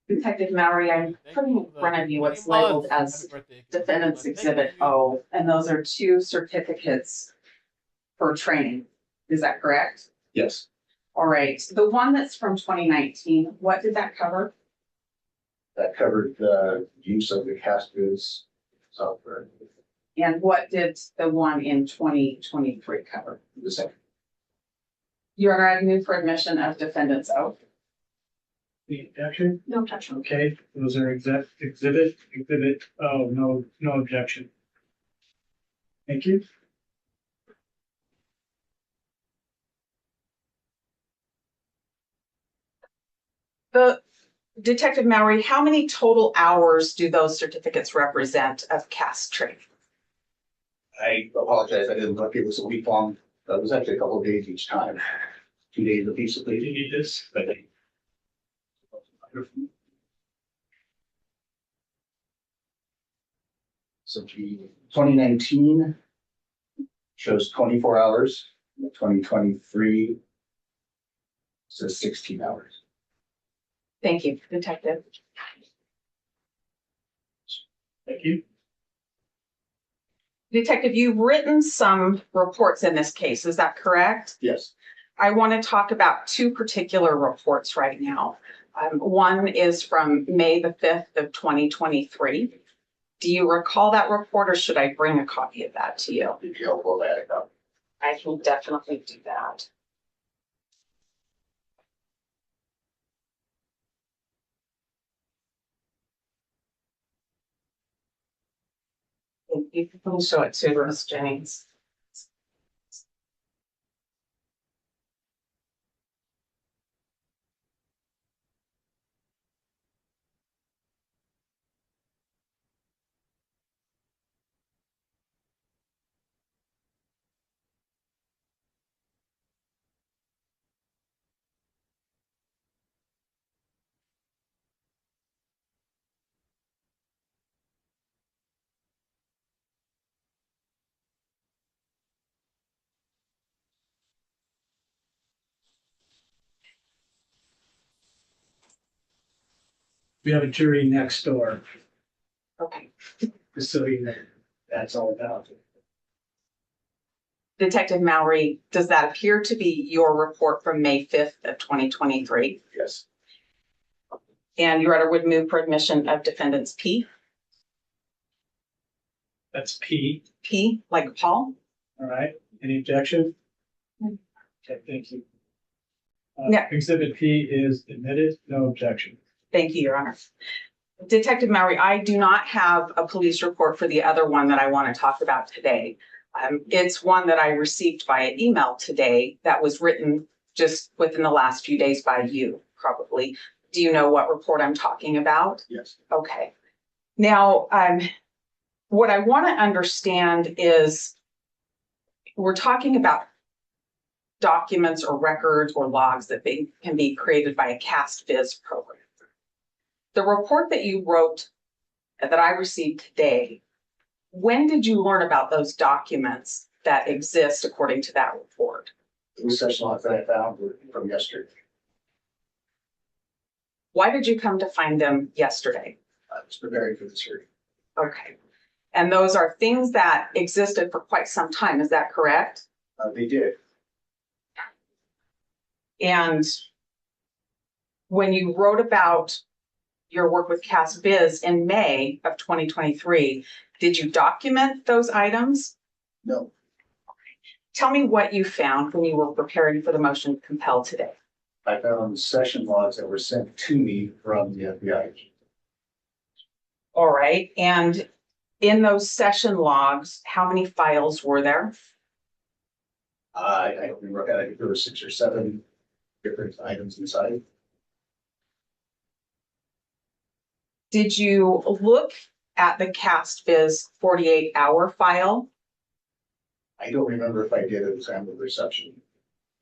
Detective Mallory, I'm putting in front of you what's labeled as Defendant's Exhibit O, and those are two certificates for training. Is that correct? Yes, All right. The one that's from 2019, what did that cover? that covered the use of the CastBiz software. And what did the one in 2023 cover? The second, Your Honor, I move for admission of Defendant's O. The objection? No objection. Okay, those are exhibit, oh, no objection. Thank you. The Detective Mallory, how many total hours do those certificates represent of CAST training? I apologize, I didn't look, it was a week long, it was actually a couple of days each time. 2 days apiece, Do please. you need this? But so the 2019 shows 24 hours, the 2023 says 16 hours. Thank you, Detective. Thank you. Detective, you've written some reports in this case, is that correct? Yes, I want to talk about two particular reports right now. One is from May the 5th of 2023. Do you recall that report, or should I bring a copy of that to you? it'd be helpful to add it up. I can definitely do that. You can show it to Ms. Jennings. We have a jury next door, Okay. just so you know, that's all about it. Detective Mallory, does that appear to be your report from May 5th of 2023? Yes, And Your Honor would move for admission of defendants P, That's P, like Paul? all right, any objection? No. Okay, thank you. Yeah. Exhibit P is admitted, no objection. Thank you, Your Honor. Detective Mallory, I do not have a police report for the other one that I want to talk about today. It's one that I received via email today that was written just within the last few days by you, probably. Do you know what report I'm talking about? yes. Okay. Now, what I want to understand is we're talking about documents or records or logs that can be created by a CastBiz program. The report that you wrote that I received today, when did you learn about those documents that exist according to that report? The session logs that I found were from yesterday. Why did you come to find them yesterday? I was preparing for this hearing. Okay. And those are things that existed for quite some time, is that correct? They did. And when you wrote about your work with CastBiz in May of 2023, did you document those items? No, Tell me what you found when you were preparing for the motion to compel today. I found session logs that were sent to me from the FBI. All right. And in those session logs, how many files were there? I don't remember, I think there were 6 or 7 different items inside. Did you look at the CastBiz 48-hour file? I don't remember if I did at the time of reception.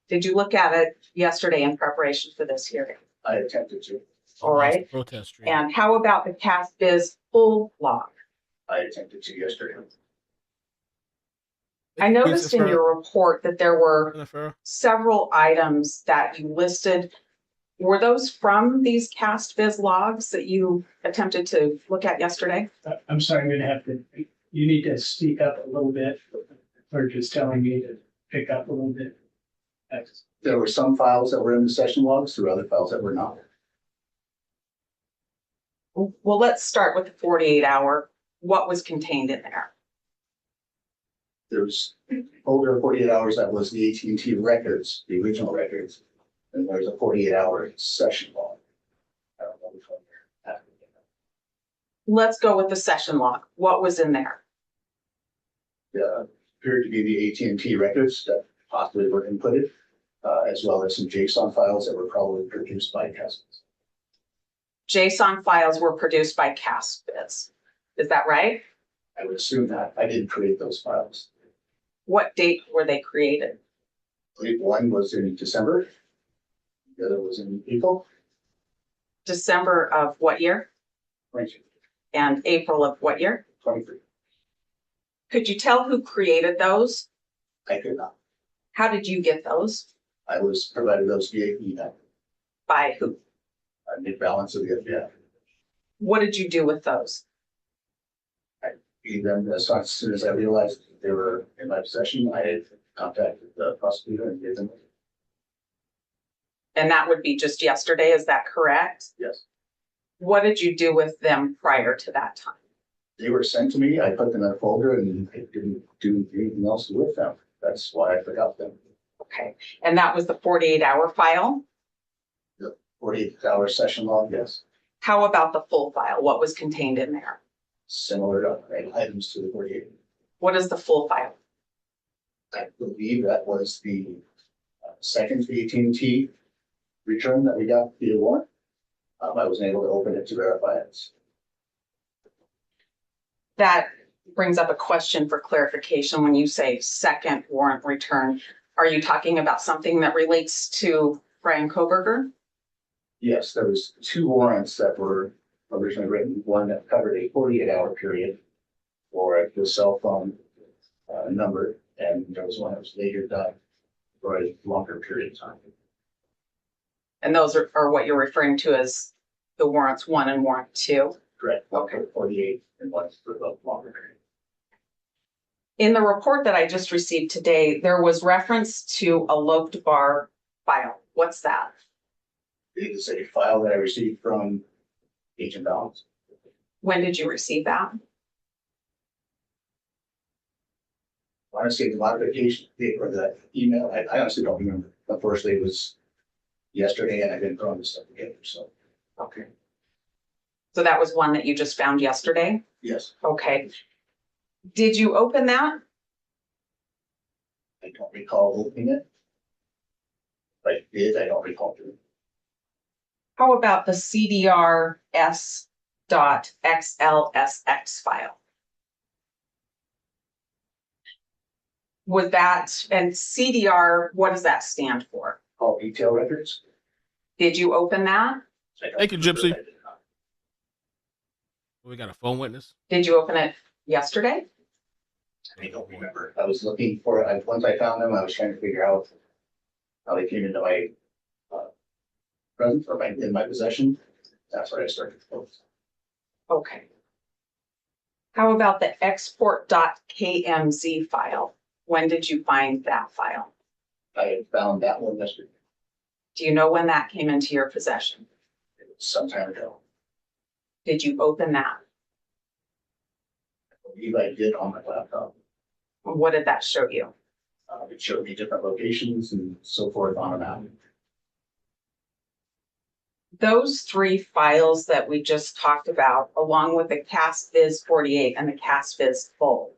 Did you look at it yesterday in preparation for this hearing? I attempted to. All right. Protest stream. And how about the CastBiz full log? I attempted to yesterday. I noticed in your report that there were Jennifer. several items that you listed Were those from these cast viz logs that you attempted to look at yesterday? I'm sorry, I'm gonna have to, you need to speak up a little bit, or just telling me to pick up a little bit. Thanks. There were some files that were in the session logs, there were other files that were not. Well, let's start with the 48-hour. What was contained in there? There's older 48 hours that was the AT&T records, the original records. And there's a 48-hour session log. I don't know which one you're asking about. Let's go with the session log. What was in there? Appeared to be the AT&T records that possibly were inputted, as well as some JSON files that were probably produced by Cousins. JSON files were produced by cast viz. Is that right? I would assume that I didn't create those files. What date were they created? I believe one was in December, the other was in April. December of what year? 22, And April of what year? 23. Could you tell who created those? I could not. How did you get those? I was provided those via email. By who? I made balance of the FBI. What did you do with those? Gave them as soon as I realized they were in my possession, I had contacted the prosecutor and gave them. And that would be just yesterday, is that correct? Yes, What did you do with them prior to that time? they were sent to me. I put them in a folder and I didn't do anything else with them. That's why I forgot them. Okay, and that was the 48-hour file? 48-hour session log, yes. How about the full file? What was contained in there? Similar items to the 48. What is the full file? I believe that was the second AT&T return that we got via warrant. I wasn't able to open it to verify it. That brings up a question for clarification. When you say second warrant return, are you talking about something that relates to Bryan Kohberger? Yes, there was 2 warrants that were originally written, one that covered a 48-hour period for the cell phone number, and there was one that was later done for a longer period of time. And those are what you're referring to as the warrants 1 and warrant 2? Correct. One for 48 and one for the longer period. In the report that I just received today, there was reference to a loped bar file. What's that? It is a file that I received from Agent Balance. When did you receive that? Honestly, the modification date for that email, I honestly don't remember. Unfortunately, it was yesterday and I didn't throw this stuff together, so. Okay. So that was one that you just found yesterday? Yes, Okay. Did you open that? I don't recall opening it. If I did, I don't recall doing it. How about the CDR.S.XLSX file? Was that, and CDR, what does that stand for? All detail records. Did you open that? I don't Thank you, remember Gypsy. if I did not. We got a phone witness. Did you open it yesterday? I don't remember. I was looking for it. Once I found them, I was trying to figure out how they came into my presence or in my possession. That's where I started to focus. Okay. How about the export.kmz file? When did you find that file? I had found that one yesterday. Do you know when that came into your possession? It was some time ago. Did you open that? I believe I did on my laptop. What did that show you? It showed me different locations and so forth on a map. Those 3 files that we just talked about, along with the CastViz 48 and the CastViz full,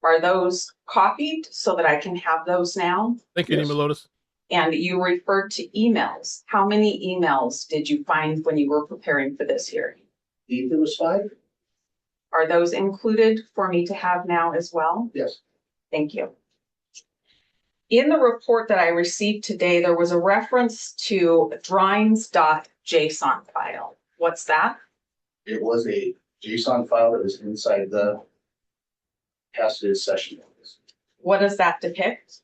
are those copied so that I can have those now? Thank you, Yes. Nima Lotus. And you referred to emails. How many emails did you find when you were preparing for this hearing? I believe there was 5? Are those included for me to have now as well? Yes. Thank you. In the report that I received today, there was a reference to drawings.json file. What's that? It was a JSON file that was inside the CastViz session. What does that depict?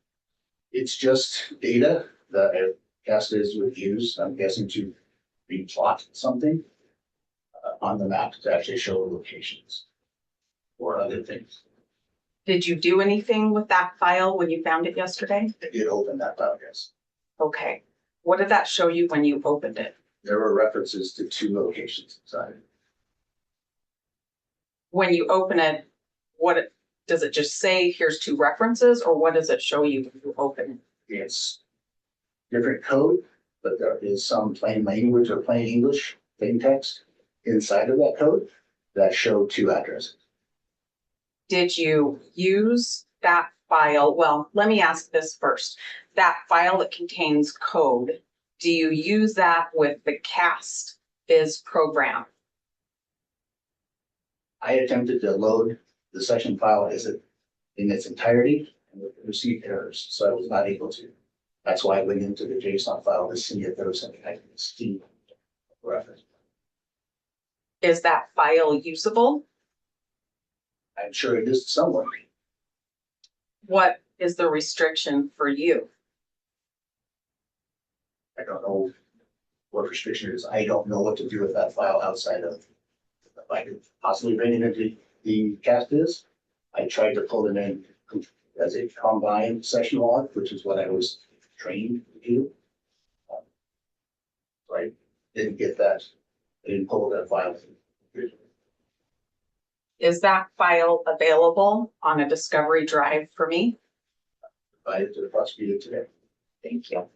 It's just data that CASTIS would use, I'm guessing, to replot something on the map to actually show locations or other things. Did you do anything with that file when you found it yesterday? I did open that file, yes. Okay. What did that show you when you opened it? There were references to 2 locations inside. When you open it, does it just say here's 2 references, or what does it show you when you open it? It's different code, but there is some plain language or plain English, plain text inside of that code that show 2 addresses. Did you use that file? Well, let me ask this first. That file that contains code, do you use that with the CASTIS program? I attempted to load the session file in its entirety and it received errors, so I was not able to. That's why I went into the JSON file to see if there was something I could see reference. Is that file usable? I'm sure it is somewhere. What is the restriction for you? I don't know what restriction it is. I don't know what to do with that file outside of, if I could possibly bring it into the CASTIS. I tried to pull it in as a combined session log, which is what I was trained to do. So I didn't get that. I didn't pull that file. Is that file available on a Discovery drive for me? Provided to the prosecutor today. Thank you.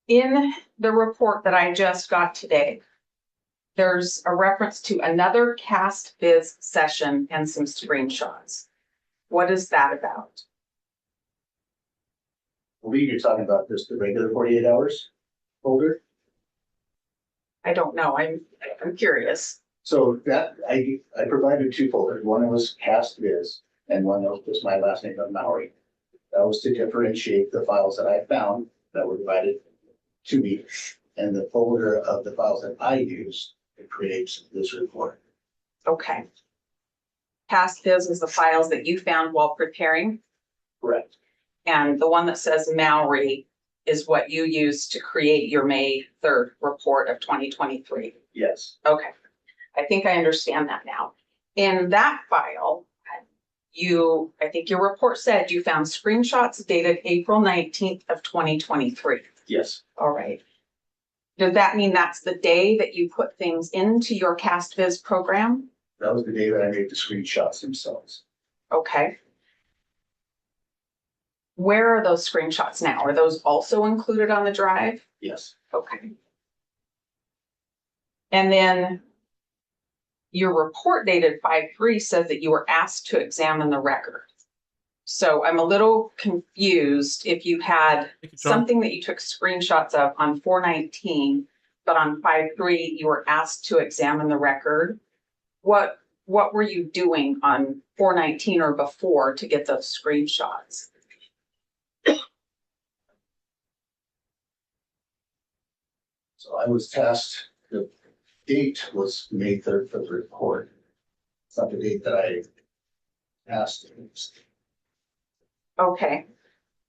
In the report that I just got today, there's a reference to another CASTIS session and some screenshots. What is that about? I believe you're talking about just the regular 48 hours folder. I don't know. I'm curious. So that I provided 2 folders. One was CASTIS and one was just my last name of Maori. That was to differentiate the files that I found that were provided to me and the folder of the files that I used to create this report. Okay. CASTIS is the files that you found while preparing, Correct. and the one that says Maori is what you used to create your May 3rd report of 2023. Yes. Okay. I think I understand that now. In that file, I think your report said you found screenshots dated April 19th of 2023. Yes. All right. Does that mean that's the day that you put things into your CASTIS program? That was the day that I made the screenshots themselves. Okay. Where are those screenshots now? Are those also included on the drive? Yes. Okay. And then your report dated 5/3 says that you were asked to examine the record. So I'm a little confused if you had Thank you, John. something that you took screenshots of on 4/19, but on 5/3 you were asked to examine the record. What were you doing on 4/19 or before to get those screenshots? So I was tasked, the date was May 3rd for the report. It's not the date that I asked. Okay.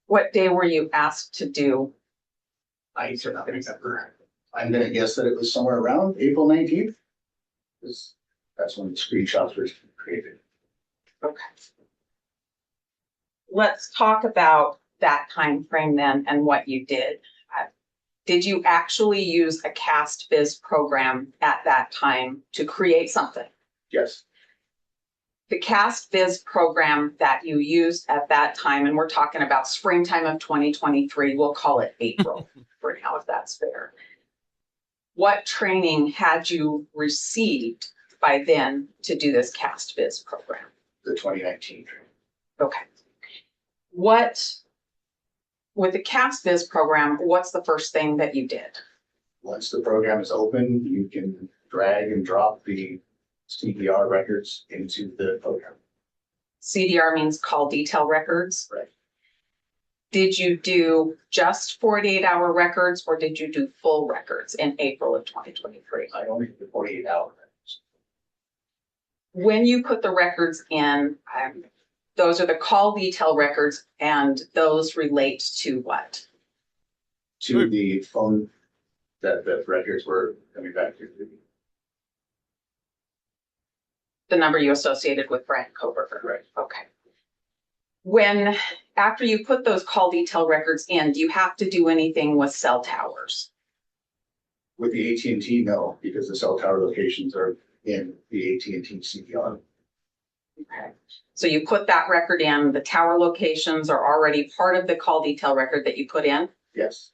What day were you asked to do? I cannot remember. I'm gonna guess that it was somewhere around April 19th. Because that's when the screenshots were created. Okay. Let's talk about that time frame then and what you did. Did you actually use a CASTIS program at that time to create something? Yes. The CASTIS program that you used at that time, and we're talking about springtime of 2023, we'll call it April for now, if that's fair. What training had you received by then to do this CASTIS program? The 2019 training. Okay. With the CASTIS program, what's the first thing that you did? Once the program is open, you can drag and drop the CDR records into the program. CDR means call detail records. Right. Did you do just 48-hour records or did you do full records in April of 2023? I only did the 48 hour records. When you put the records in, Those are the call detail records, and those relate to what? To the phone that the records were coming back to. The number you associated with Bryan Kohberger. Right. Okay. When, after you put those call detail records in, do you have to do anything with cell towers? With the AT&T, no, because the cell tower locations are in the AT&T CDR. Okay. So you put that record in, the tower locations are already part of the call detail record that you put in? Yes,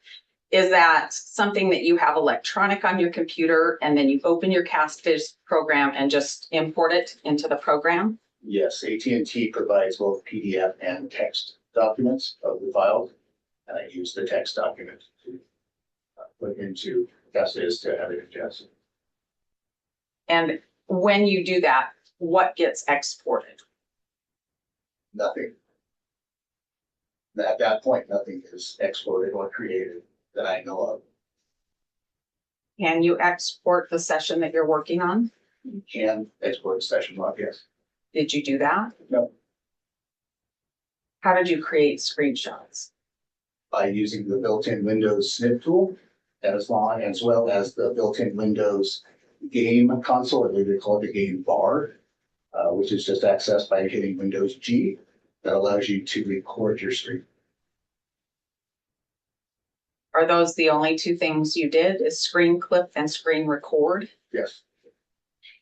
Is that something that you have electronic on your computer and then you open your CastViz program and just import it into the program? yes, AT&T provides both PDF and text documents of the file, and I use the text document to put into CastViz to have it adjusted. And when you do that, what gets exported? Nothing. At that point, nothing is exported or created that I know of. Can you export the session that you're working on? You can export a session log, yes. Did you do that? No. How did you create screenshots? By using the built-in Windows snip tool, as well as the built-in Windows game console, I believe they call it the game bar, which is just accessed by hitting Windows G. That allows you to record your screen. Are those the only two things you did, is screen clip and screen record? Yes,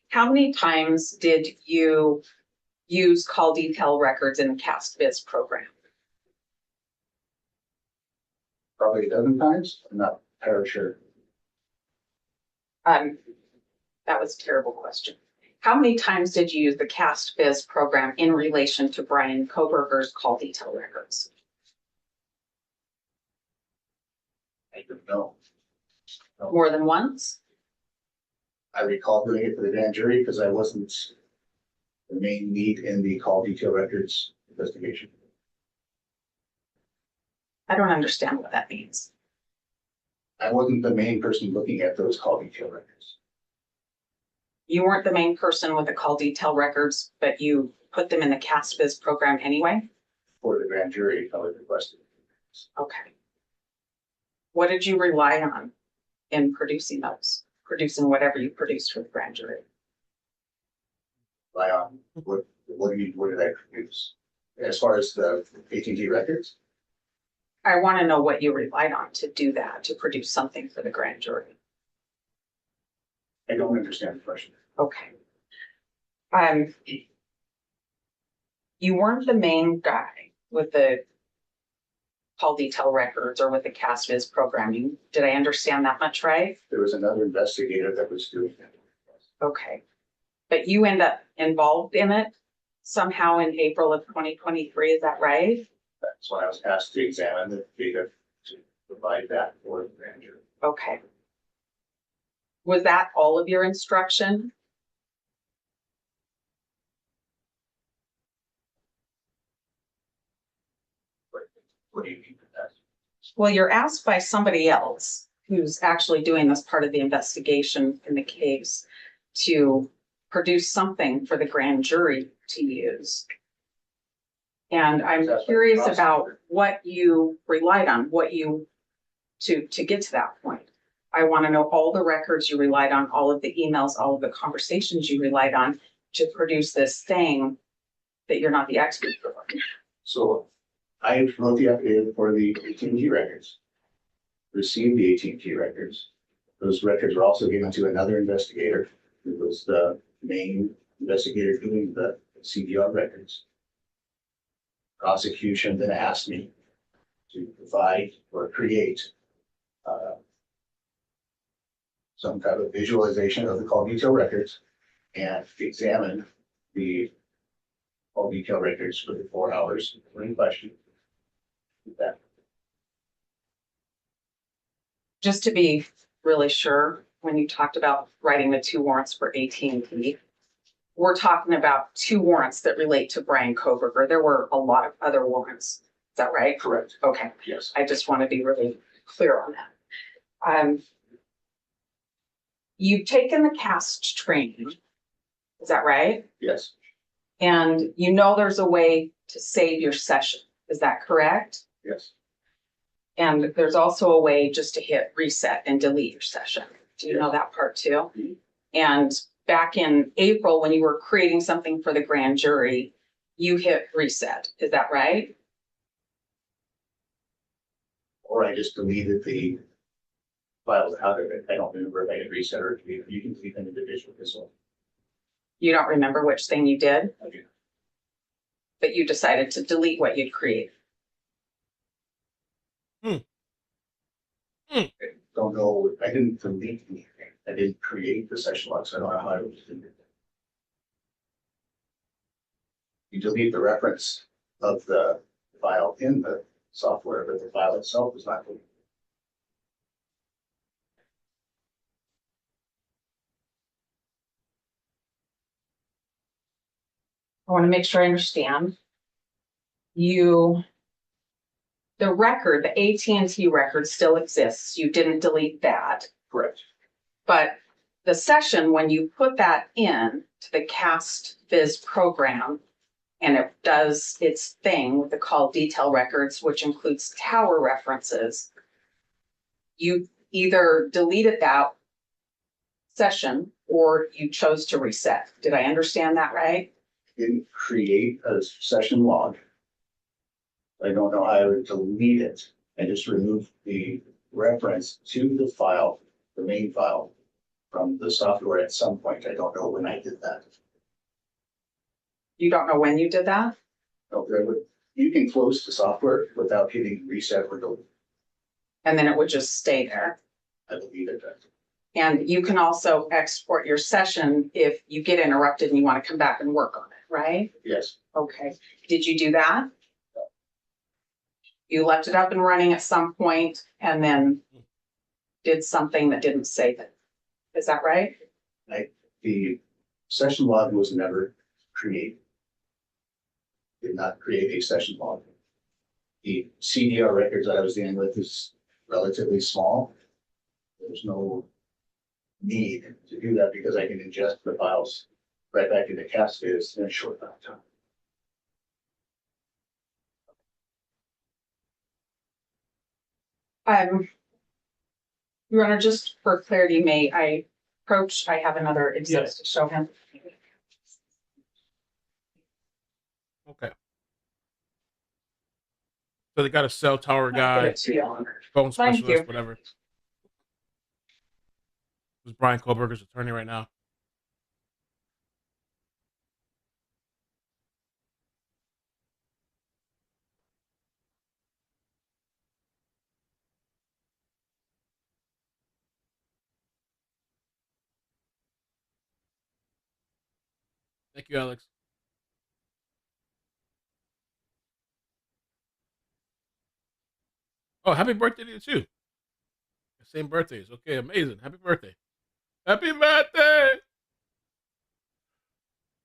How many times did you use call detail records in the CastViz program? probably a dozen times. I'm not entirely sure. That was a terrible question. How many times did you use the CastViz program in relation to Bryan Kohberger's call detail records? I don't know. More than once? I recall doing it for the grand jury because I wasn't the main lead in the call detail records investigation. I don't understand what that means. I wasn't the main person looking at those call detail records. You weren't the main person with the call detail records, but you put them in the CastViz program anyway? For the grand jury, I was requested. Okay. What did you rely on in producing those? Producing whatever you produced for the grand jury? Rely on what did I produce? As far as the AT&T records, I want to know what you relied on to do that, to produce something for the grand jury. I don't understand the question. Okay. You weren't the main guy with the call detail records or with the CastViz programming. Did I understand that much right? There was another investigator that was doing that. Okay. But you end up involved in it somehow in April of 2023, is that right? That's when I was asked to examine the data to provide that for the grand jury. Okay. Was that all of your instruction? What do you mean by that? Well, you're asked by somebody else who's actually doing this part of the investigation in the case to produce something for the grand jury to use. And I'm curious about what you relied on, what you, to get to that point. I want to know all the records you relied on, all of the emails, all of the conversations you relied on to produce this thing that you're not the expert for. So I wrote the affidavit for the AT&T records, received the AT&T records. Those records were also given to another investigator who was the main investigator doing the CDR records. Prosecution then asked me to provide or create some type of visualization of the call detail records and examine the call detail records for the 4 hours in question. That. Just to be really sure, when you talked about writing the 2 warrants for AT&T, we're talking about 2 warrants that relate to Bryan Kohberger. There were a lot of other warrants. Is that right? Correct. Okay. Yes. I just want to be really clear on that. You've taken the CAST training. Is that right? Yes. And you know there's a way to save your session. Is that correct? Yes. And there's also a way just to hit reset and delete your session. Do you know that part too? Mhm. And back in April, when you were creating something for the grand jury, you hit reset. Is that right? Or I just deleted the files out of it. I don't remember if I had reset or delete. You can delete them individually as well. You don't remember which thing you did, Okay. but you decided to delete what you'd created. Don't know. I didn't delete anything. I didn't create the session log, so I don't know how I was doing it. You delete the reference of the file in the software, but the file itself is not deleted. I want to make sure I understand. The record, the AT&T record still exists. You didn't delete that. Correct. But the session, when you put that in to the Cast Viz program, and it does its thing with the call detail records, which includes tower references, you either deleted that session or you chose to reset. Did I understand that right? Didn't create a session log. I don't know how I would delete it. I just removed the reference to the file, the main file, from the software at some point. I don't know when I did that. You don't know when you did that? No, you can close the software without hitting reset or delete. And then it would just stay there. I believe it. And you can also export your session if you get interrupted and you want to come back and work on it, right? Yes. Okay. Did you do that? You left it up and running at some point and then did something that didn't save it. Is that right? The session log was never created. Did not create a session log. The CDR records that I was dealing with is relatively small. There's no need to do that because I can ingest the files right back into Cast Viz in a short amount of time. Your Honor, just for clarity, may I approach? I have another exhibit Yes. to show him. Okay. So they got a cell tower I'll give guy, it to you. phone Thank specialist, you. whatever. Who's Bryan Kohberger's attorney right now? Thank you, Alex. Oh, happy birthday to you too. Same birthdays. Okay, amazing. Happy birthday. Happy birthday.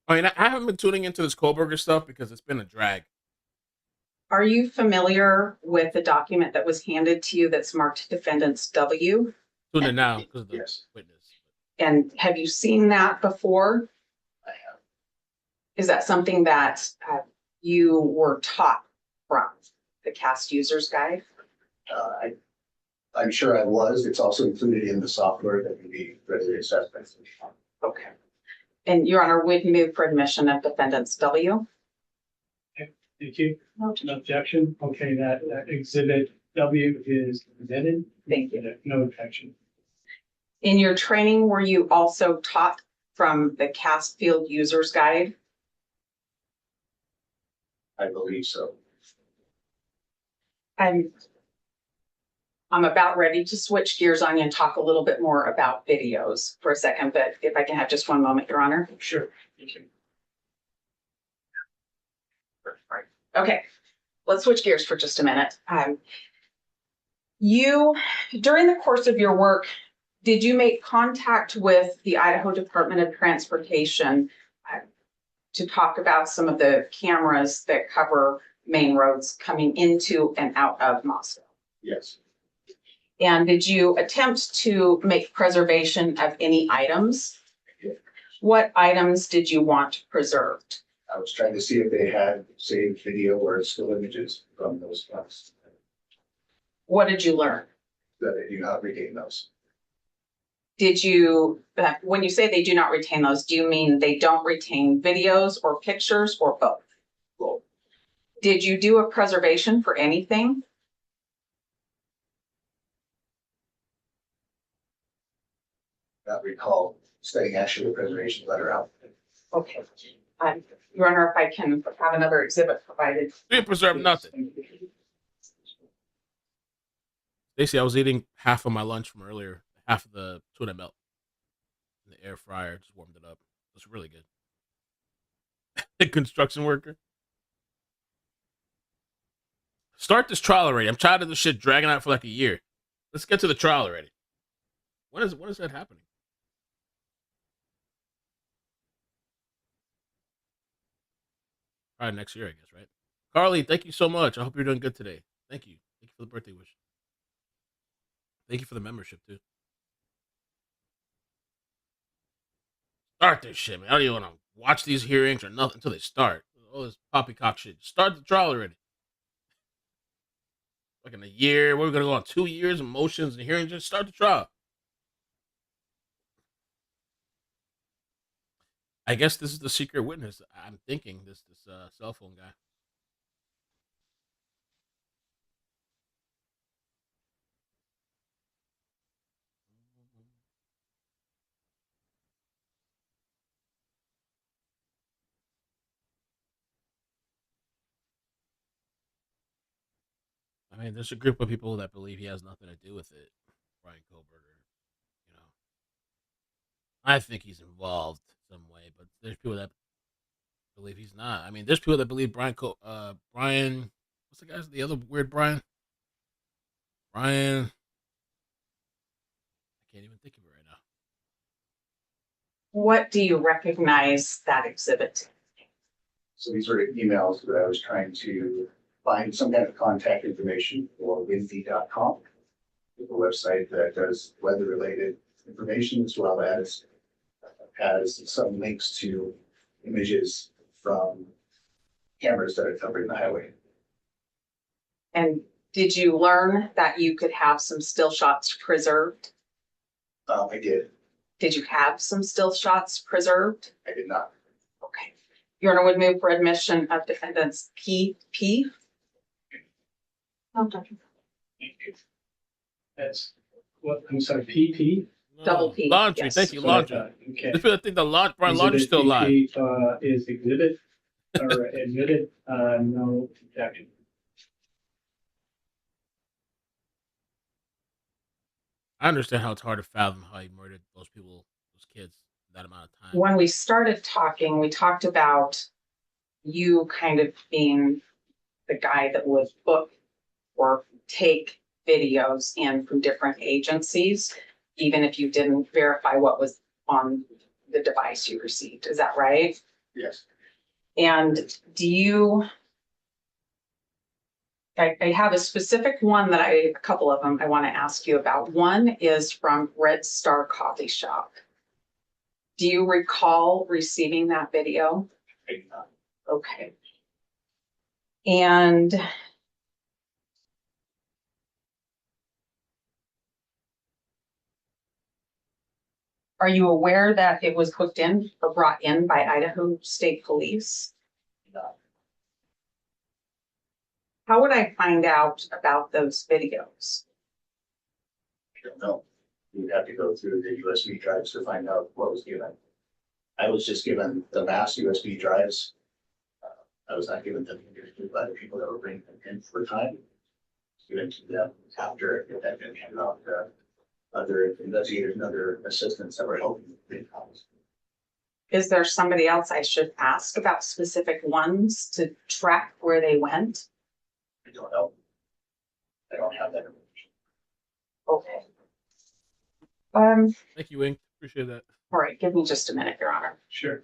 I mean, I haven't been tuning into this Kohberger stuff because it's been a drag. Are you familiar with the document that was handed to you that's marked Defendants W? Tune in now because of the Yes. witness. And have you seen that before? I have. Is that something that you were taught from the CAST Users Guide? I'm sure I was. It's also included in the software that can be readily accessed. Okay. And Your Honor, would move for admission of Defendants W? Thank you. No objection. Okay, that exhibit W is admitted. Thank you. No objection. In your training, were you also taught from the CAST Field Users Guide? I believe so. I'm about ready to switch gears on you and talk a little bit more about videos for a second, but if I can have just one moment, Your Honor. Sure. Thank you. Okay, let's switch gears for just a minute. During the course of your work, did you make contact with the Idaho Department of Transportation to talk about some of the cameras that cover main roads coming into and out of Moscow? Yes. And did you attempt to make preservation of any items? I did. What items did you want preserved? I was trying to see if they had saved video or still images from those funds, What did you learn? that they do not retain those. Did you, when you say they do not retain those, do you mean they don't retain videos or pictures or both? Well, Did you do a preservation for anything? not recall sending actually a preservation letter out. Okay. Your Honor, if I can have another exhibit provided. We didn't preserve nothing. Stacy, I was eating half of my lunch from earlier, half of the tuna melt in the air fryer. Just warmed it up. It was really good. Construction worker. Start this trial already. I'm tired of this shit dragging out for like a year. Let's get to the trial already. When is that happening? Probably next year, I guess, right? Carly, thank you so much. I hope you're doing good today. Thank you. Thank you for the birthday wish. Thank you for the membership, too. Start this shit, man. I don't even want to watch these hearings or nothing until they start. All this poppycock shit. Start the trial already. Like in a year. We're going to go on 2 years of motions and hearings. Just start the trial. I guess this is the secret witness. I'm thinking this cell phone guy. I mean, there's a group of people that believe he has nothing to do with it. Bryan Kohberger, you know. I think he's involved some way, but there's people that believe he's not. I mean, there's people that believe Brian, what's the other weird Brian? Brian, I can't even think of it right now. What do you recognize that exhibit? So these were emails that I was trying to find some kind of contact information for windy.com, a website that does weather-related information, as well as has some links to images from cameras that are covering the highway. And did you learn that you could have some still shots preserved? I did. Did you have some still shots preserved? I did not. Okay. Your Honor would move for admission of defendants PP. Oh, Dr. That's what, I'm sorry, PP? Double P, Laundry, yes. thank you, That's what I laundry. thought. Okay. There's people that think that Brian Laundry's still alive. PP, is exhibit or admitted, no objection. I understand how it's hard to fathom how he murdered those people, those kids, in that amount of time. When we started talking, we talked about you kind of being the guy that would book or take videos in from different agencies, even if you didn't verify what was on the device you received. Is that right? Yes. And do you, I have a specific one that a couple of them I want to ask you about. One is from Red Star Coffee Shop. Do you recall receiving that video? I did not. Okay. And are you aware that it was hooked in or brought in by Idaho State Police? No. How would I find out about those videos? I don't know. You would have to go through the USB drives to find out what was given. I was just given the mass USB drives. I was not given them by the people that were bringing them in for time. Given to them after it had been handed off to other investigators and other assistants that were helping bring copies. Is there somebody else I should ask about specific ones to track where they went? I don't know. I don't have that information. Okay. Thank you, Wing. Appreciate that. All right, give me just a minute, Your Honor. Sure.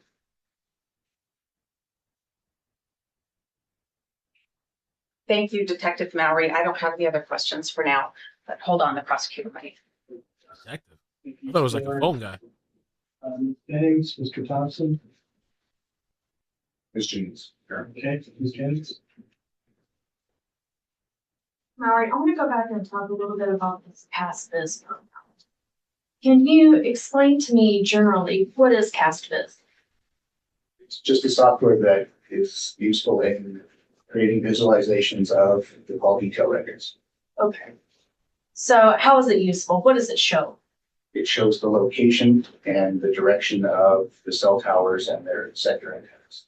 Thank you, Detective Mallory. I don't have any other questions for now, but hold on, the prosecutor might. Detective. I thought it was like a phone guy. Thanks, Mr. Thompson. Ms. Jeans. Okay, Ms. Jennings? All right, I want to go back and talk a little bit about this CastViz program. Can you explain to me generally, what is CastViz? It's just a software that is useful in creating visualizations of the call detail records. Okay. So how is it useful? What does it show? It shows the location and the direction of the cell towers and their sector antennas.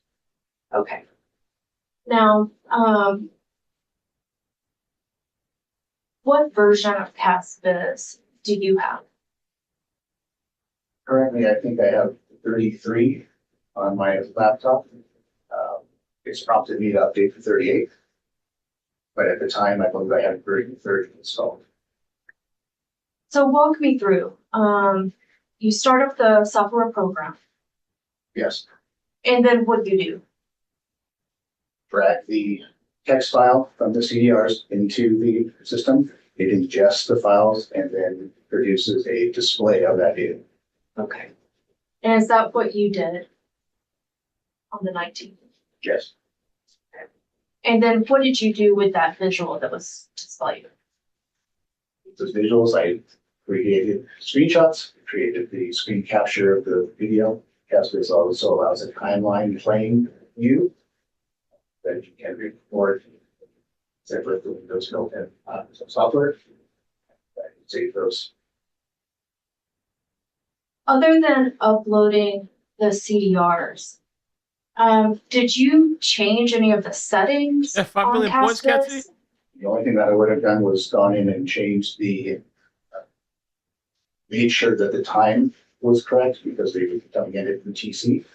Okay. Now, what version of CastViz do you have? Currently, I think I have 33 on my laptop. It's prompted me to update to 38. But at the time, I believe I had version 30 installed. So walk me through. You start up the software program, Yes, and then what do you do? drag the text file from the CDRs into the system. It ingests the files and then produces a display of that data. Okay. And is that what you did on the 19th? Yes. And then what did you do with that visual that was displayed? Those visuals, I created screenshots, created the screen capture of the video. CastViz also allows a timeline playing view that you can record separate from Windows built-in software. I can save those. Other than uploading the CDRs, did you change any of the settings Yeah, 5 on million points, CastViz? Kathy? The only thing that I would have done was gone in and changed made sure that the time was correct because they were coming in at the TC.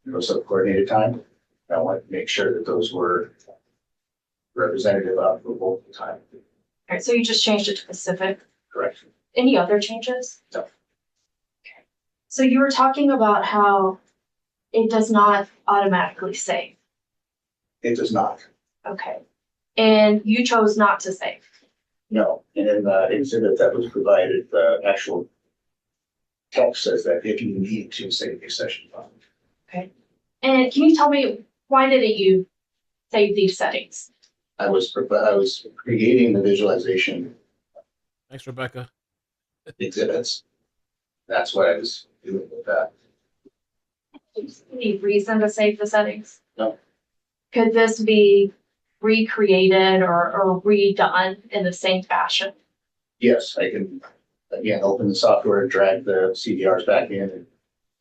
It was a coordinated time. I wanted to make sure that those were representative of the local time. All right, so you just changed it to Pacific. Correct. Any other changes? No. Okay. So you were talking about how it does not automatically save. It does not. Okay. And you chose not to save. No. And in the exhibit that was provided, the actual text says that if you need to save a session file. Okay. And can you tell me, why didn't you save these settings? I was creating the visualization Thanks, Rebecca. exhibits. That's what I was doing with that. Any reason to save the settings? No. Could this be recreated or redone in the same fashion? Yes, I can, again, open the software, drag the CDRs back in, and in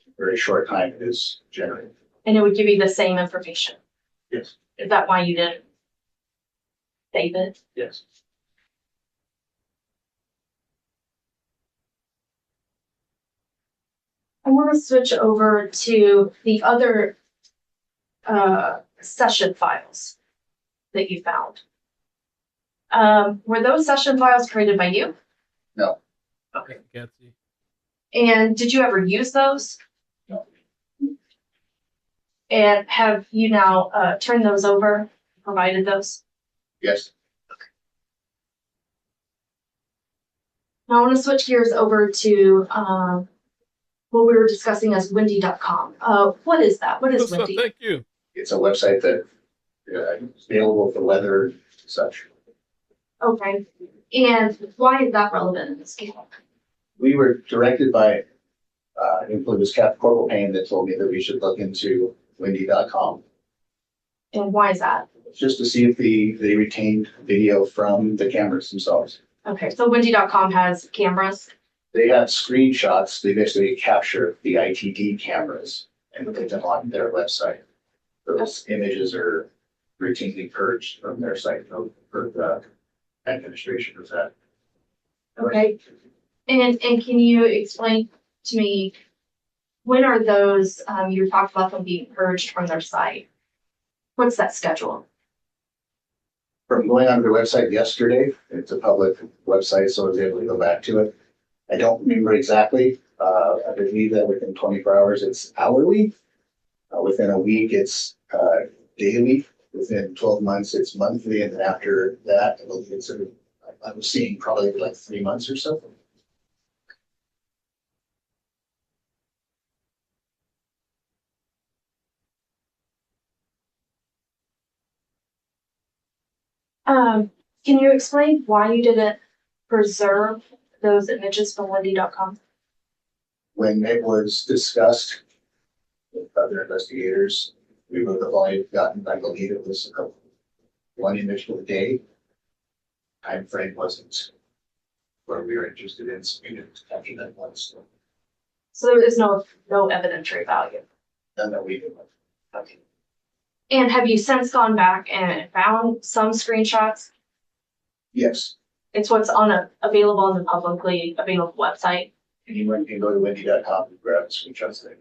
a very short time it is generated. And it would give you the same information? Yes. Is that why you didn't save it? Yes. I want to switch over to the other session files that you found. Were those session files created by you? No. Okay. Kathy. And did you ever use those? No. And have you now turned those over, provided those? Yes. Now I want to switch gears over to what we were discussing as windy.com. What is that? What is What's up? Windy? Thank you. It's a website that is available for weather and such. Okay. And why is that relevant in this case? We were directed by, I think it was Captain Corporal Payne that told me that we should look into windy.com And why is that? just to see if they retained video from the cameras themselves. Okay, so windy.com has cameras. They have screenshots. They basically capture the ITD cameras and put them on their website. Those images are routinely purged from their site for the administration of that. Okay. And can you explain to me, when are those, you talked about them being purged from their site? What's that schedule? From going on their website yesterday, it's a public website, so I was able to go back to it. I don't remember exactly. I believe that within 24 hours, it's hourly. Within a week, it's daily. Within 12 months, it's monthly. And then after that, I believe it's I was seeing probably like 3 months or so. Can you explain why you didn't preserve those images from Wendy.com? When it was discussed with other investigators, we would have only gotten, I believe it was one image per day. Time frame wasn't where we were interested in, so we didn't capture that one. So So there is no evidentiary value. none that we did. Okay. And have you since gone back and found some screenshots? Yes, It's what's available on the publicly available website, anyone can go to wendy.com and grab the screenshots there.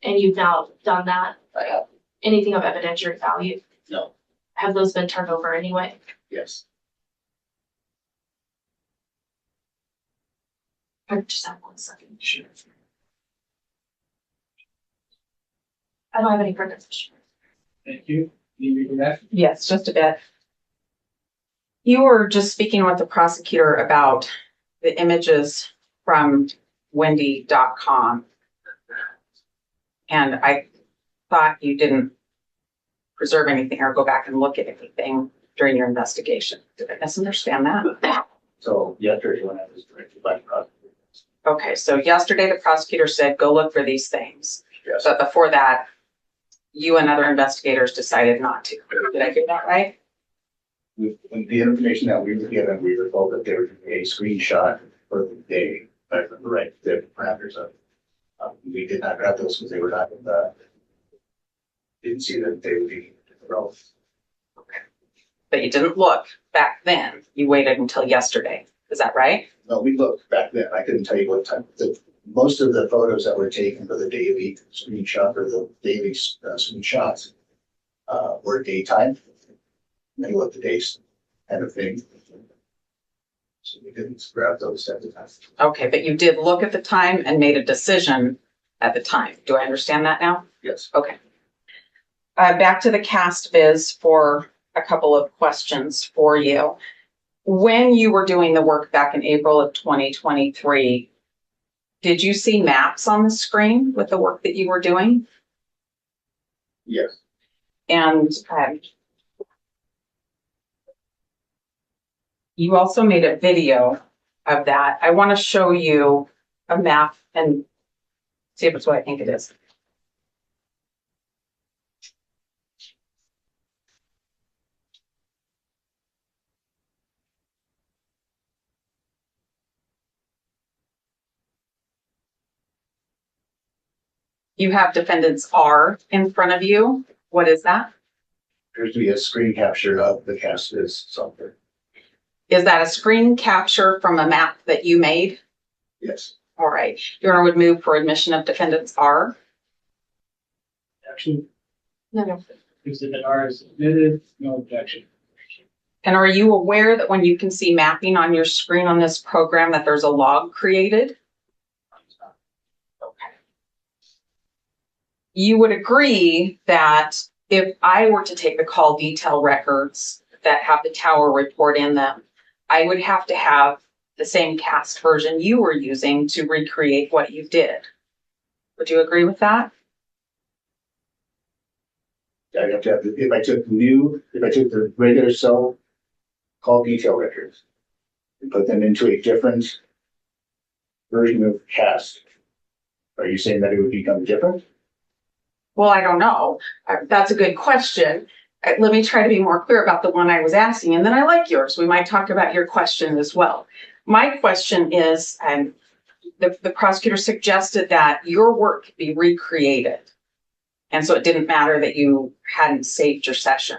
and you've now done that. I have, Anything of evidentiary value? no, Have those been turned over anyway? yes. I just have 1 second. Sure. I don't have any further questions. Thank you. Can you read that? Yes, just a bit. You were just speaking with the prosecutor about the images from Wendy.com. And I thought you didn't preserve anything or go back and look at anything during your investigation. Did I misunderstand that? So yesterday when I was directed by the prosecutor. Okay, so yesterday the prosecutor said, go look for these things. Yes, But before that, you and other investigators decided not to. Did I hear that right? with the information that we were given, we were told that there was a screenshot for the day, if I remember right, the parameters of. We did not grab those because they were not in the. Didn't see that they would be relevant. But you didn't look back then. You waited until yesterday. Is that right? No, we looked back then. I couldn't tell you what time. Most of the photos that were taken for the daily screenshot or the daily screenshots were daytime. They looked the days kind of thing. So we didn't grab those at the time. Okay, but you did look at the time and made a decision at the time. Do I understand that now? Yes. Okay. Back to the cast viz for a couple of questions for you. When you were doing the work back in April of 2023, did you see maps on the screen with the work that you were doing? Yes. And you also made a video of that. I want to show you a map and see if it's what I think it is. You have defendants R in front of you. What is that? Appears to be a screen capture of the cast is software. Is that a screen capture from a map that you made? Yes. All right. Your Honor would move for admission of defendants R. Action. No. Exhibit R is admitted, no objection. And are you aware that when you can see mapping on your screen on this program that there's a log created? Okay. You would agree that if I were to take the call detail records that have the tower report in them, I would have to have the same cast version you were using to recreate what you did. Would you agree with that? I'd have to have, if I took the regular cell call detail records and put them into a different version of cast, are you saying that it would become different? Well, I don't know. That's a good question. Let me try to be more clear about the one I was asking, and then I like yours. We might talk about your question as well. My question is, the prosecutor suggested that your work could be recreated. And so it didn't matter that you hadn't saved your session.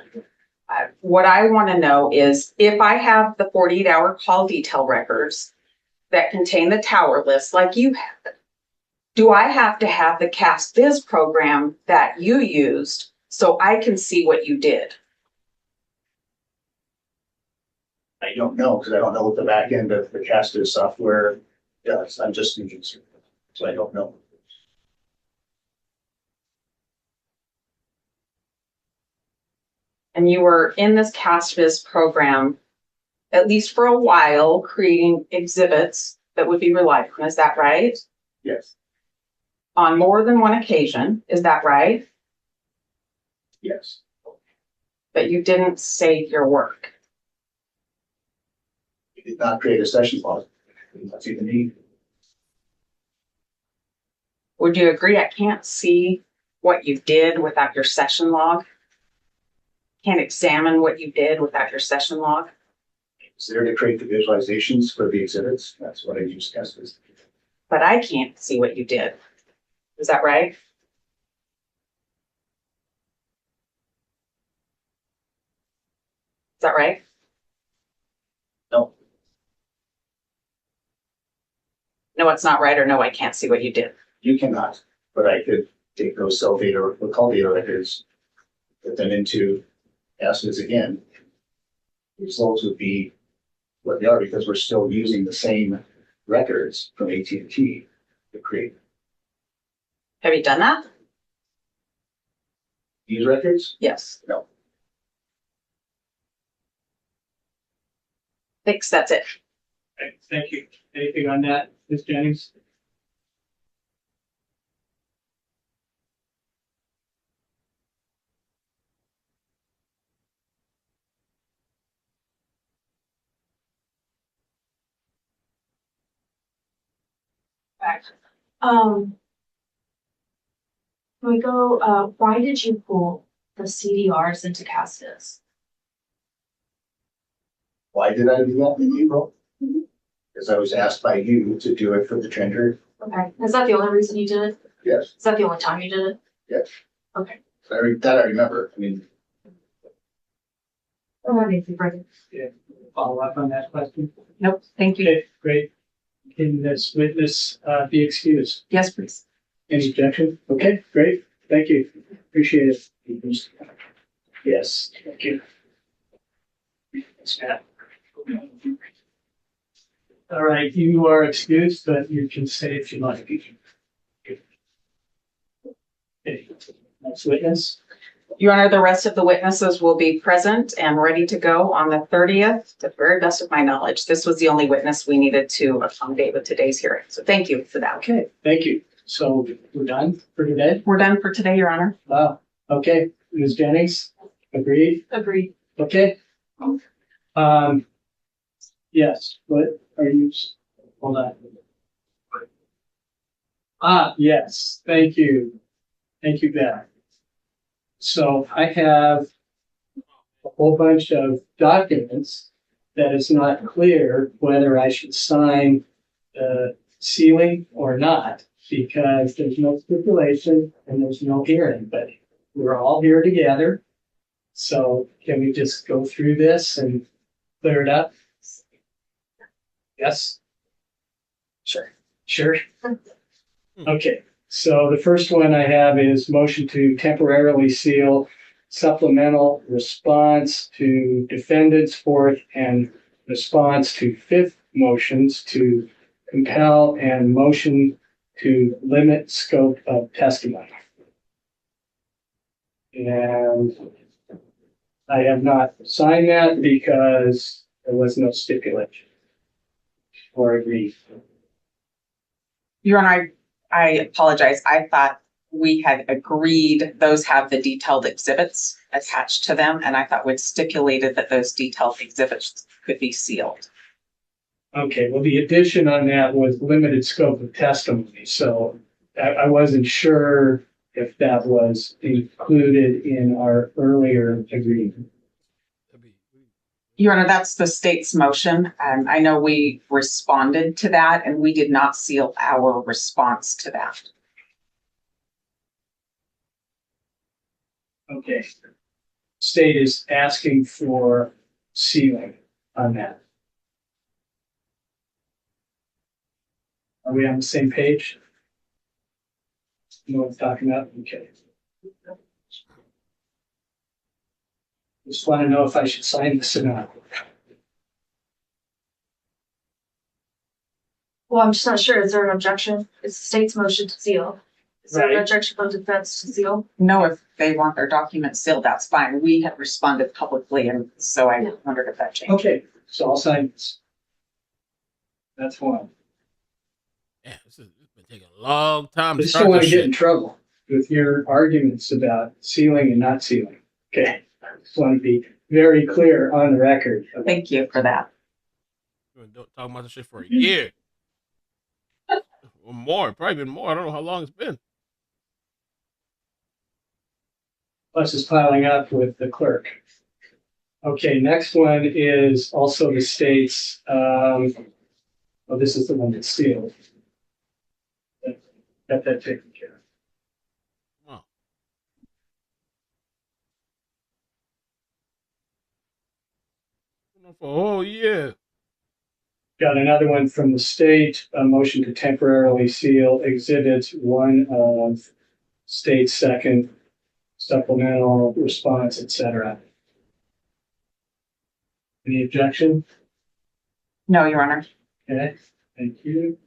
What I want to know is if I have the 48-hour call detail records that contain the tower list like you have, do I have to have the cast viz program that you used so I can see what you did? I don't know, because I don't know what the back end of the cast is software does. I'm just using it, so I don't know. And you were in this cast viz program, at least for a while, creating exhibits that would be relied on. Is that right? Yes. On more than one occasion. Is that right? Yes. But you didn't save your work. We did not create a session log. We did not see the need. Would you agree I can't see what you did without your session log? Can't examine what you did without your session log? It's there to create the visualizations for the exhibits. That's what I used as this. But I can't see what you did. Is that right? Is that right? No, No, it's not right, or no, I can't see what you did. you cannot, but I could take those cell data or call data records, put them into assets again. The results would be what they are because we're still using the same records from AT&T to create Have you done that? these records. Yes. No. Thanks, that's it. Okay, thank you. Anything on that, Ms. Jennings? Um. Can we go, why did you pull the CDRs into Castus? Why did I do that in April? Because I was asked by you to do it for the tender. Okay, is that the only reason you did it? Yes, Is that the only time you did it? yes. Okay. That I remember. I mean, Follow up on that question? Nope, thank you. Okay, great. Can this witness be excused? Yes, please. Any objection? Okay, great. Thank you. Appreciate it. Yes, thank you. All right, you are excused, but you can stay if you like. Okay, next witness. Your Honor, the rest of the witnesses will be present and ready to go on the 30th, to the very best of my knowledge. This was the only witness we needed to accommodate with today's hearing. So thank you for that. Okay, thank you. So we're done for today? We're done for today, Your Honor. Wow, okay. Ms. Jennings, agreed? Agreed. Okay. Yes, what are you, hold on. Yes, thank you. Thank you, Beth. So I have a whole bunch of documents that is not clear whether I should sign the sealing or not, because there's no stipulation and there's no hearing, but we're all here together. So can we just go through this and clear it up? Yes? Sure. Sure. Okay, so the first one I have is motion to temporarily seal supplemental response to defendant's fourth and response to fifth motions to compel and motion to limit scope of testimony. And I have not signed that because there was no stipulation or agreed. Your Honor, I apologize. I thought we had agreed those have the detailed exhibits attached to them, and I thought we'd stipulated that those detailed exhibits could be sealed. Okay, well, the addition on that was limited scope of testimony, so I wasn't sure if that was included in our earlier agreement. Your Honor, that's the state's motion. I know we responded to that, and we did not seal our response to that. Okay. State is asking for sealing on that. Are we on the same page? You know what I'm talking about? Okay. Just want to know if I should sign this or not. Well, I'm just not sure. Is there an objection? It's the state's motion to seal. Is there an Right. objection from defense to seal? No, if they want their documents sealed, that's fine. We had responded publicly, and so I Yeah. wondered if that changed. Okay, so I'll sign this. That's one. Yeah, this has been taking a long time I to just start don't want this to get shit. in trouble with your arguments about sealing and not sealing. Okay, I just want to be very clear on the record. Thank you for that. We've been talking about this shit for a year. Or more, probably been more. I don't know how long it's been. Plus is piling up with the clerk. Okay, next one is also the state's, this is the one that's sealed. Got that taken care of. Wow. For a whole year. Got another one from the state, a motion to temporarily seal exhibits 1 of state second supplemental response, etc. Any objection? No, Your Honor. Okay, thank you.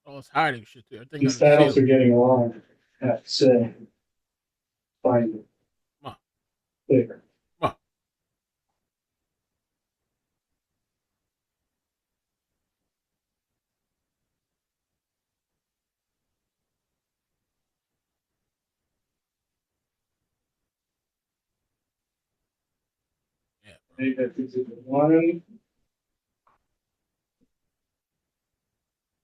Oh, it's hiding shit too. I think These titles are getting along, I have to say. Fine. Come on. Clear. Come on. Yeah, bro. Maybe that's exhibit 1.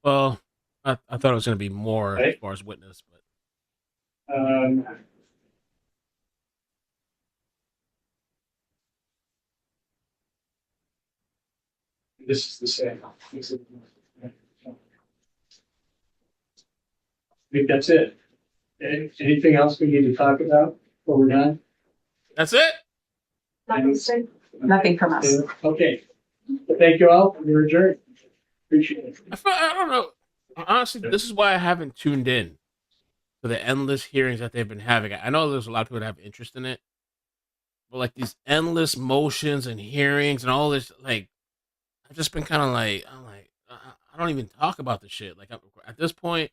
Well, I thought it was going to be more Right. as far as witness, but This is the same. I think that's it. Okay. Anything else we need to talk about before we're done? that's it. Nothing from us. Okay. Well, thank you all. We're adjourned. Appreciate it. I don't know. Honestly, this is why I haven't tuned in to the endless hearings that they've been having. I know there's a lot of people that have interest in it, but like these endless motions and hearings and all this, like, I've just been kind of like, I don't even talk about the shit. Like, at this point,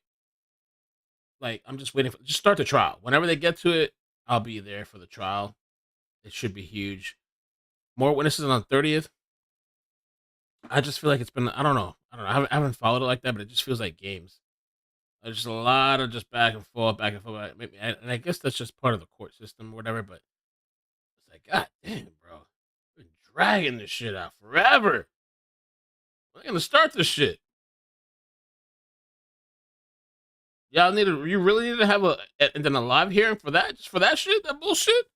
like, I'm just waiting for just start the trial. Whenever they get to it, I'll be there for the trial. It should be huge. More witnesses on the 30th. I just feel like it's been, I don't know. I haven't followed it like that, but it just feels like games. There's just a lot of just back and forth, back and forth. Maybe, and I guess that's just part of the court system or whatever, but it's like, God damn, bro. We've been dragging this shit out forever. We're going to start this shit. Y'all you really need to have and then a live hearing for that? Just for that shit? That bullshit?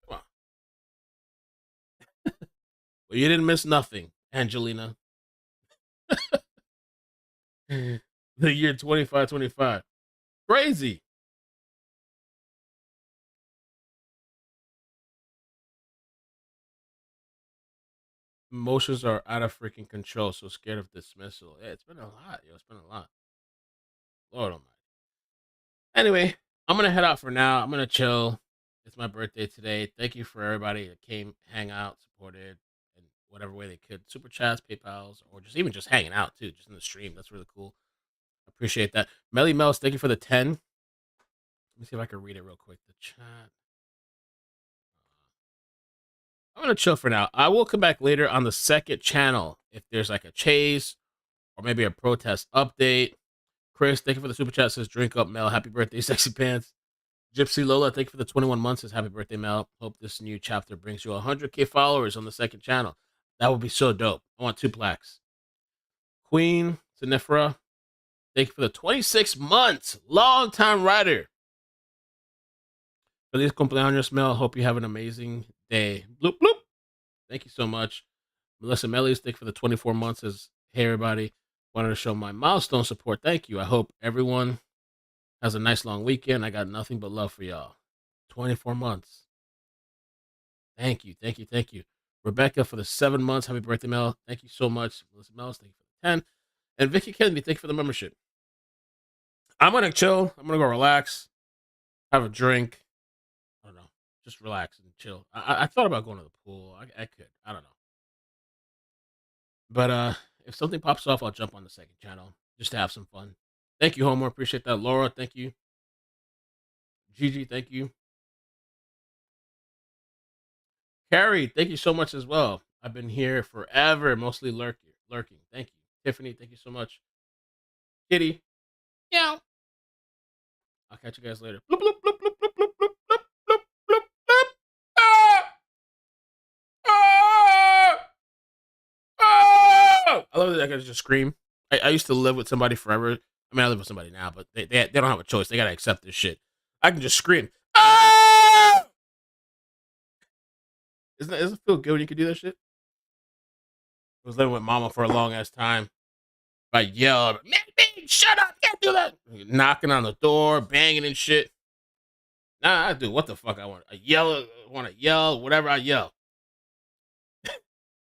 Come on. Well, you didn't miss nothing, Angelina. The year 2525. Crazy. Emotions are out of freaking control, so scared of dismissal. Yeah, it's been a lot, yo. It's been a lot. Lord almighty. Anyway, I'm gonna head out for now. I'm gonna chill. It's my birthday today. Thank you for everybody that came, hang out, supported, in whatever way they could. Super chats, PayPals, or just even just hanging out too, just in the stream. That's really cool. Appreciate that. Melly Mel's, thank you for the 10. Let me see if I can read it real quick. The chat. I'm gonna chill for now. I will come back later on the second channel if there's like a chase or maybe a protest update. Chris, thank you for the super chat. Says drink up, Mel. Happy birthday, sexy pants. Gypsy Lola, thank you for the 21 months. Says happy birthday, Mel. Hope this new chapter brings you 100K followers on the second channel. That would be so dope. I want 2 plaques. Queen Sinifra, thank you for the 26 months. Long time rider. Feliz cumpleaños, Mel. Hope you have an amazing day. Bloop, bloop. Thank you so much. Melissa Mellies, thank you for the 24 months. Says, hey, everybody. Wanted to show my milestone support. Thank you. I hope everyone has a nice long weekend. I got nothing but love for y'all. 24 months. Thank you. Thank you. Thank you. Rebecca for the 7 months. Happy birthday, Mel. Thank you so much. Melissa Mellies, thank you for the 10. And Vicky Kennedy, thank you for the membership. I'm going to chill. I'm going to go relax, have a drink. I don't know. Just relax and chill. I thought about going to the pool. I could. I don't know. But if something pops off, I'll jump on the second channel just to have some fun. Thank you, Homer. Appreciate that. Laura, thank you. Gigi, thank you. Carrie, thank you so much as well. I've been here forever, mostly lurking. Thank you. Tiffany, thank you so much. Kitty, meow. I'll catch you guys later. Bloop, bloop, bloop, bloop, bloop, bloop, bloop, bloop, bloop, bloop, bloop. Ah! I love that I can just scream. I used to live with somebody forever. I mean, I live with somebody now, but they don't have a choice. They gotta accept this shit. I can just scream. Ah! Doesn't it feel good when you can do that shit? I was living with mama for a long ass time. I yelled, man, shut up, can't do that. Knocking on the door, banging and shit. Nah, I do what the fuck I want. I want to yell, whatever I yell.